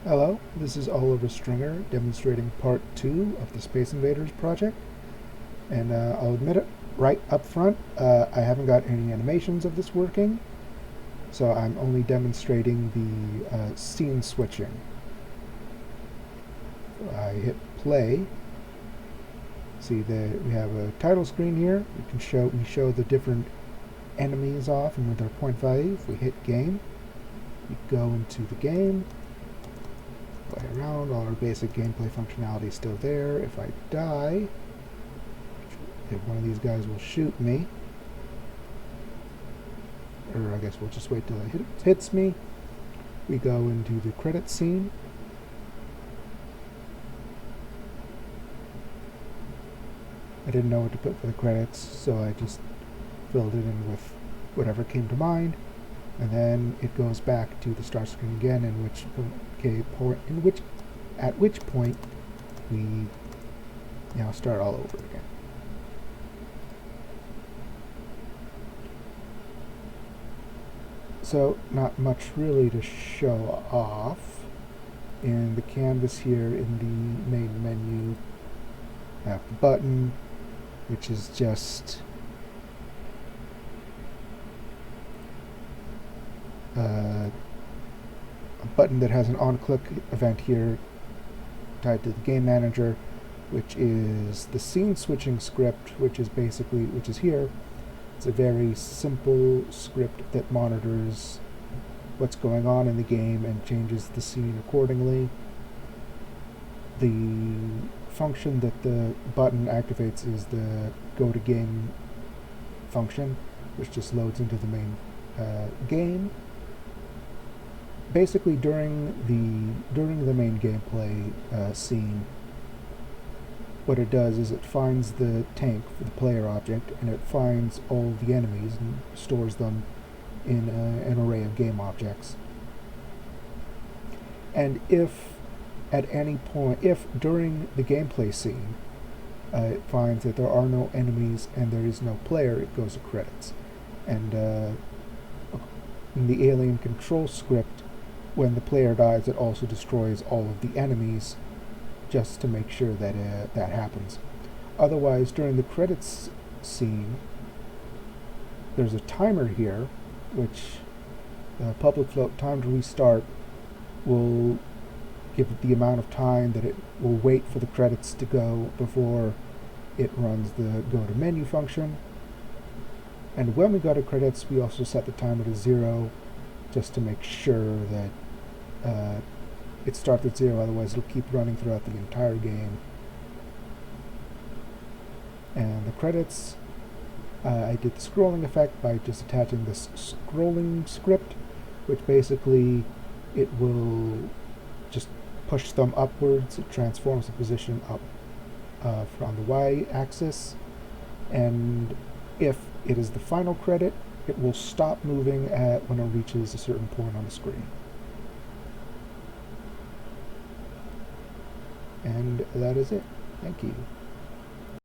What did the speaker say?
Hello, this is Oliver Stringer demonstrating part 2 of the Space Invaders project. And I'll admit it right up front, I haven't got any animations of this working, so I'm only demonstrating the scene switching. I hit play. See that we have a title screen here. We show the different enemies off and with our point value. If we hit game, we go into the game. Play around, all our basic gameplay functionality is still there. If I die, if one of these guys will shoot me, or I guess we'll just wait till it hits me. We go into the credit scene. I didn't know what to put for the credits, so I just filled it in with whatever came to mind. And then it goes back to the start screen again, at which point we now start all over again. So not much really to show off. In the canvas here in the main menu, I have the button, which is just a button that has an on-click event here tied to the game manager, which is the scene switching script, which is here. It's a very simple script that monitors what's going on in the game and changes the scene accordingly. The function that the button activates is the go to game function, which just loads into the main game. Basically, during the main gameplay scene, what it does is it finds the tank for the player object, and it finds all the enemies and stores them in an array of game objects. And if at any point, if during the gameplay scene it finds that there are no enemies and there is no player, it goes to credits. And in the alien control script, when the player dies, it also destroys all of the enemies, just to make sure that that happens. Otherwise, during the credits scene, there's a timer here, which public float time to restart will give it the amount of time that it will wait for the credits to go before it runs the go to menu function. And when we go to credits, we also set the timer to 0, just to make sure that it starts at 0, otherwise it'll keep running throughout the entire game. And the credits, I did the scrolling effect by just attaching this scrolling script, which basically it will just push them upwards. It transforms the position up from the y-axis, and if it is the final credit, it will stop moving when it reaches a certain point on the screen. And that is it. Thank you.